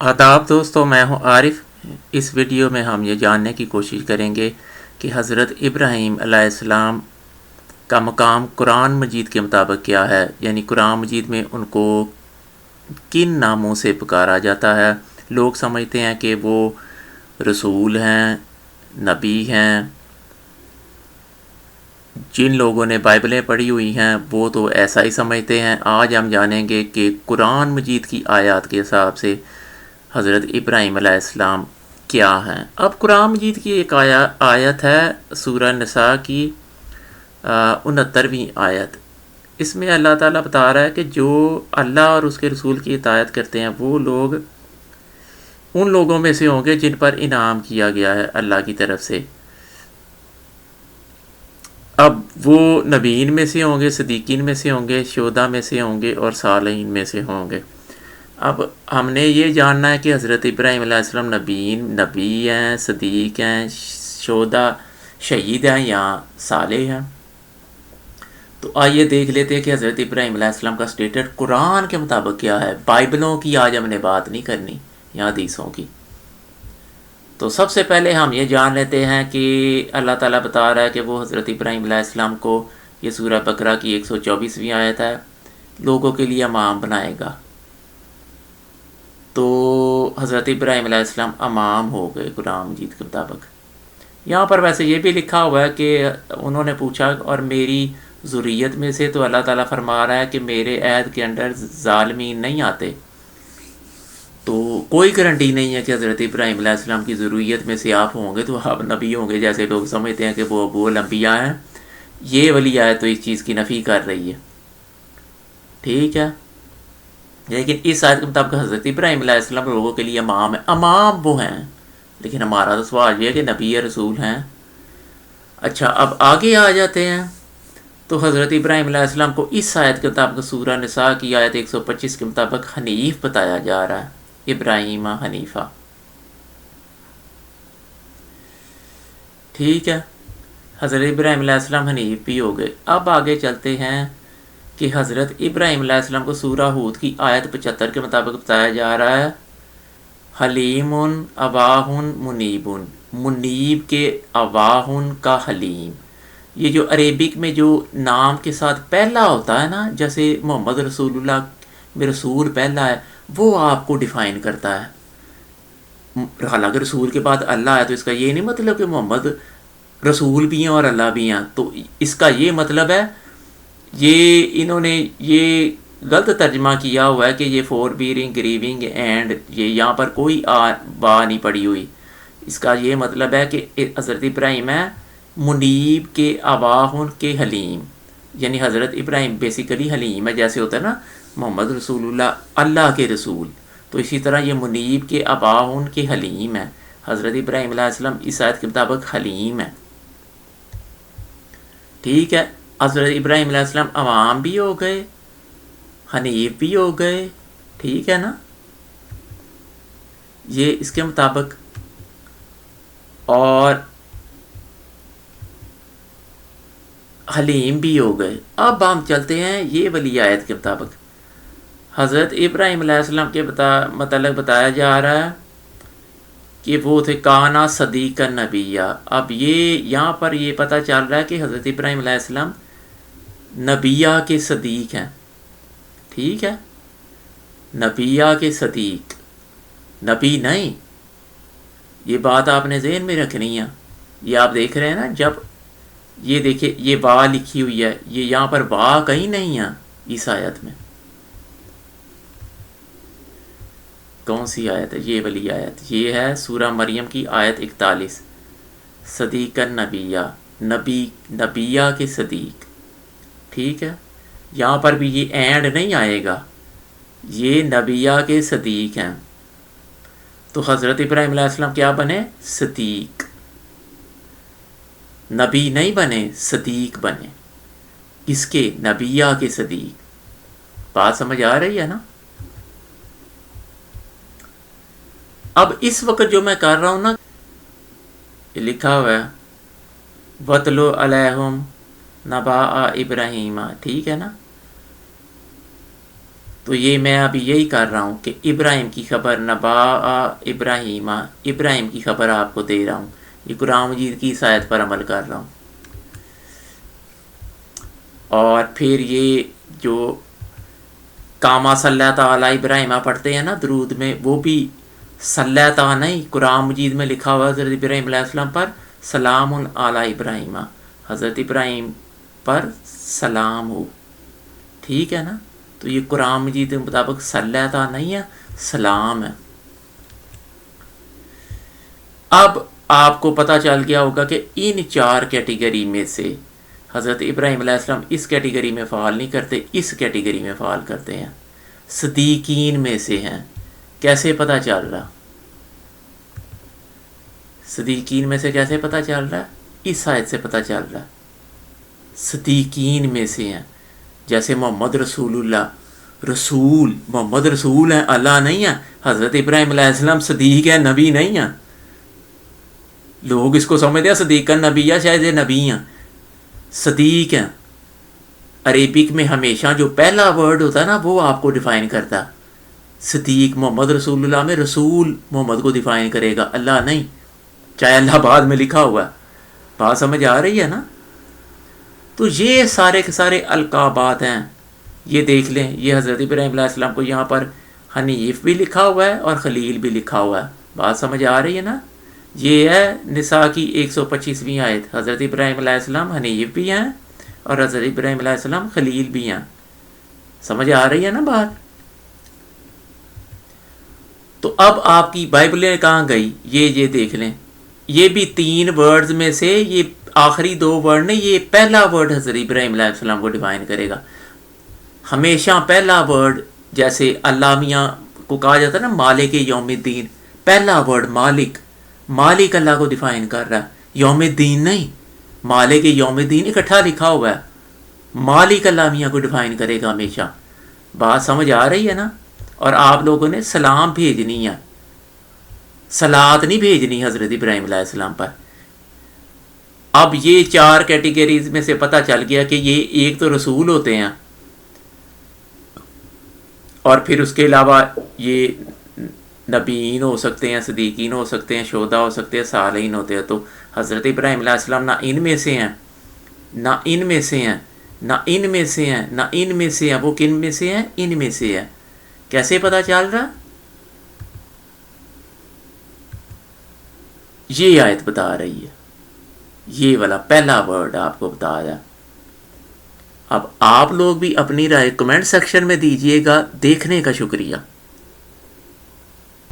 آداب دوستو، میں ہوں عارف۔ اس ویڈیو میں ہم یہ جاننے کی کوشش کریں گے کہ حضرت ابراہیم علیہ السلام کا مقام قرآن مجید کے مطابق کیا ہے، یعنی قرآن مجید میں ان کو کن ناموں سے پکارا جاتا ہے۔ لوگ سمجھتے ہیں کہ وہ رسول ہیں، نبی ہیں۔ جن لوگوں نے بائبلیں پڑھی ہوئی ہیں وہ تو ایسا ہی سمجھتے ہیں۔ آج ہم جانیں گے کہ قرآن مجید کی آیات کے حساب سے حضرت ابراہیم علیہ السلام کیا ہیں۔ اب قرآن مجید کی ایک آیت ہے سورہ نساء کی 69ویں آیت۔ اس میں اللہ تعالیٰ بتا رہا ہے کہ جو اللہ اور اس کے رسول کی اطاعت کرتے ہیں وہ لوگ ان لوگوں میں سے ہوں گے جن پر انعام کیا گیا ہے اللہ کی طرف سے۔ اب وہ نبیین میں سے ہوں گے، صدیقین میں سے ہوں گے، شہداء میں سے ہوں گے اور صالحین میں سے ہوں گے۔ اب ہم نے یہ جاننا ہے کہ حضرت ابراہیم علیہ السلام نبی ہیں، صدیق ہیں، شہداء شہید ہیں یا صالح ہیں۔ تو آئیے دیکھ لیتے ہیں کہ حضرت ابراہیم علیہ السلام کا اسٹیٹس قرآن کے مطابق کیا ہے۔ بائبلوں کی آج ہم نے بات نہیں کرنی یا حدیثوں کی۔ تو سب سے پہلے ہم یہ جان لیتے ہیں کہ اللہ تعالیٰ بتا رہا ہے کہ وہ حضرت ابراہیم علیہ السلام کو، یہ سورہ بقرہ کی 124ویں آیت ہے، لوگوں کے لیے امام بنائے گا۔ تو حضرت ابراہیم علیہ السلام امام ہو گئے قرآن مجید کے مطابق۔ یہاں پر ویسے یہ بھی لکھا ہوا ہے کہ انہوں نے پوچھا اور میری ذریت میں سے، تو اللہ تعالیٰ فرما رہا ہے کہ میرے عہد کے اندر ظالمین نہیں آتے۔ تو کوئی گارنٹی نہیں ہے کہ حضرت ابراہیم علیہ السلام کی ذریت میں سے آپ ہوں گے تو آپ نبی ہوں گے، جیسے لوگ سمجھتے ہیں کہ وہ ابو الانبیاء ہیں۔ یہ والی آیت تو اس چیز کی نفی کر رہی ہے، ٹھیک ہے۔ لیکن اس آیت کے مطابق حضرت ابراہیم علیہ السلام لوگوں کے لیے امام ہیں، امام وہ ہیں، لیکن ہمارا تو سوال یہ ہے کہ نبی یا رسول ہیں۔ اچھا، اب آگے آ جاتے ہیں۔ تو حضرت ابراہیم علیہ السلام کو اس آیت کے مطابق سورہ نساء کی آیت 125 کے مطابق حنیف بتایا جا رہا ہے، ابراہیم حنیفہ، ٹھیک ہے۔ حضرت ابراہیم علیہ السلام حنیف بھی ہو گئے۔ اب آگے چلتے ہیں کہ حضرت ابراہیم علیہ السلام کو سورہ ہود کی آیت 75 کے مطابق بتایا جا رہا ہے حلیم اواہ منیب، منیب کے اواہ کا حلیم۔ یہ جو عربک میں جو نام کے ساتھ پہلا ہوتا ہے نا، جیسے محمد رسول اللہ میں رسول پہلا ہے، وہ آپ کو ڈیفائن کرتا ہے۔ حالانکہ رسول کے بعد اللہ ہے تو اس کا یہ نہیں مطلب کہ محمد رسول بھی ہیں اور اللہ بھی ہیں۔ تو اس کا یہ مطلب ہے، یہ انہوں نے یہ غلط ترجمہ کیا ہوا ہے کہ یہ فور بیئرنگ گریونگ اینڈ، یہ یہاں پر کوئی با نہیں پڑی ہوئی۔ اس کا یہ مطلب ہے کہ حضرت ابراہیم ہے منیب کے اواہن کے حلیم، یعنی حضرت ابراہیم بیسیکلی حلیم ہے، جیسے ہوتا ہے نا محمد رسول اللہ اللہ کے رسول، تو اسی طرح یہ منیب کے اواہن کے حلیم ہے۔ حضرت ابراہیم علیہ السلام اس آیت کے مطابق حلیم ہے، ٹھیک ہے۔ حضرت ابراہیم علیہ السلام امام بھی ہو گئے، حنیف بھی ہو گئے، ٹھیک ہے نا، یہ اس کے مطابق، اور حلیم بھی ہو گئے۔ اب ہم چلتے ہیں یہ والی آیت کے مطابق۔ حضرت ابراہیم علیہ السلام کے متعلق بتایا جا رہا ہے کہ وہ تھے کانا صدیق نبیہ۔ اب یہ یہاں پر یہ پتہ چل رہا ہے کہ حضرت ابراہیم علیہ السلام نبیہ کے صدیق ہیں، ٹھیک ہے، نبیہ کے صدیق، نبی نہیں۔ یہ بات آپ نے ذہن میں رکھنی ہے۔ یہ آپ دیکھ رہے ہیں نا، جب یہ دیکھیں یہ با لکھی ہوئی ہے، یہ یہاں پر با کہیں نہیں ہے اس آیت میں۔ کون سی آیت ہے؟ یہ والی آیت، یہ ہے سورہ مریم کی آیت 41، صدیق النبیہ، نبیہ کے صدیق، ٹھیک ہے۔ یہاں پر بھی یہ اینڈ نہیں آئے گا، یہ نبیہ کے صدیق ہیں۔ تو حضرت ابراہیم علیہ السلام کیا بنے؟ صدیق، نبی نہیں بنے، صدیق بنے۔ کس کے؟ نبیہ کے صدیق۔ بات سمجھ آ رہی ہے نا؟ اب اس وقت جو میں کر رہا ہوں نا، یہ لکھا ہوا ہے وَاتْلُ عَلَيْهِمْ نَبَأَ ابراہیم، ٹھیک ہے نا۔ تو یہ میں ابھی یہی کر رہا ہوں کہ ابراہیم کی خبر نبا ابراہیم، ابراہیم کی خبر آپ کو دے رہا ہوں، یہ قرآن مجید کی اس آیت پر عمل کر رہا ہوں۔ اور پھر یہ جو کاما صلی اللہ تعالیٰ ابراہیمہ پڑھتے ہیں نا درود میں، وہ بھی صلی اللہ تعالیٰ نہیں، قرآن مجید میں لکھا ہوا حضرت ابراہیم علیہ السلام پر سلام علی ابراہیمہ، حضرت ابراہیم پر سلام ہو، ٹھیک ہے نا؟ تو یہ قرآن مجید کے مطابق صلی اللہ تعالیٰ نہیں ہے، سلام ہے۔ اب آپ کو پتہ چل گیا ہوگا کہ ان 4 کیٹیگری میں سے حضرت ابراہیم علیہ السلام اس کیٹیگری میں فعال نہیں کرتے، اس کیٹیگری میں فعال کرتے ہیں، صدیقین میں سے ہیں۔ کیسے پتہ چل رہا؟ صدیقین میں سے کیسے پتہ چل رہا ہے؟ اس آیت سے پتہ چل رہا ہے، صدیقین میں سے ہیں۔ جیسے محمد رسول اللہ، رسول محمد رسول ہیں، اللہ نہیں ہے۔ حضرت ابراہیم علیہ السلام صدیق ہیں، نبی نہیں ہیں۔ لوگ اس کو سمجھتے ہیں صدیق نبی یا شاید یہ نبی ہیں، صدیق ہیں۔ عربک میں ہمیشہ جو پہلا ورڈ ہوتا ہے نا وہ آپ کو ڈیفائن کرتا ہے۔ صدیق محمد رسول اللہ میں رسول محمد کو ڈیفائن کرے گا، اللہ نہیں، چاہے اللہ بعد میں لکھا ہوا ہے۔ بات سمجھ آ رہی ہے نا؟ تو یہ سارے کے سارے القابات ہیں، یہ دیکھ لیں، یہ حضرت ابراہیم علیہ السلام کو یہاں پر حنیف بھی لکھا ہوا ہے اور خلیل بھی لکھا ہوا ہے۔ بات سمجھ آ رہی ہے نا؟ یہ ہے نساء کی 125ویں آیت، حضرت ابراہیم علیہ السلام حنیف بھی ہیں اور حضرت ابراہیم علیہ السلام خلیل بھی ہیں۔ سمجھ آ رہی ہے نا بات؟ تو اب آپ کی بائبلیں کہاں گئی؟ یہ دیکھ لیں، یہ بھی 3 ورڈز میں سے یہ آخری 2 ورڈ نہیں، یہ پہلا ورڈ حضرت ابراہیم علیہ السلام کو ڈیفائن کرے گا۔ ہمیشہ پہلا ورڈ، جیسے اللہ میاں کو کہا جاتا ہے نا مالک یوم الدین، پہلا ورڈ مالک، مالک اللہ کو ڈیفائن کر رہا ہے، یوم الدین نہیں۔ مالک یوم الدین اکٹھا لکھا ہوا ہے، مالک اللہ میاں کو ڈیفائن کرے گا ہمیشہ۔ بات سمجھ آ رہی ہے نا؟ اور آپ لوگوں نے سلام بھیجنی ہے، صلات نہیں بھیجنی حضرت ابراہیم علیہ السلام پر۔ اب یہ 4 کیٹیگریز میں سے پتہ چل گیا کہ یہ ایک تو رسول ہوتے ہیں، اور پھر اس کے علاوہ یہ نبیین ہو سکتے ہیں، صدیقین ہو سکتے ہیں، شہداء ہو سکتے ہیں، صالحین ہوتے ہیں۔ تو حضرت ابراہیم علیہ السلام نہ ان میں سے ہیں، نہ ان میں سے ہیں، نہ ان میں سے ہیں، نہ ان میں سے ہیں۔ وہ کن میں سے ہیں؟ ان میں سے ہیں۔ کیسے پتہ چل رہا؟ یہ آیت بتا رہی ہے، یہ والا پہلا ورڈ آپ کو بتایا۔ اب آپ لوگ بھی اپنی رائے کمنٹ سیکشن میں دیجئے گا۔ دیکھنے کا شکریہ۔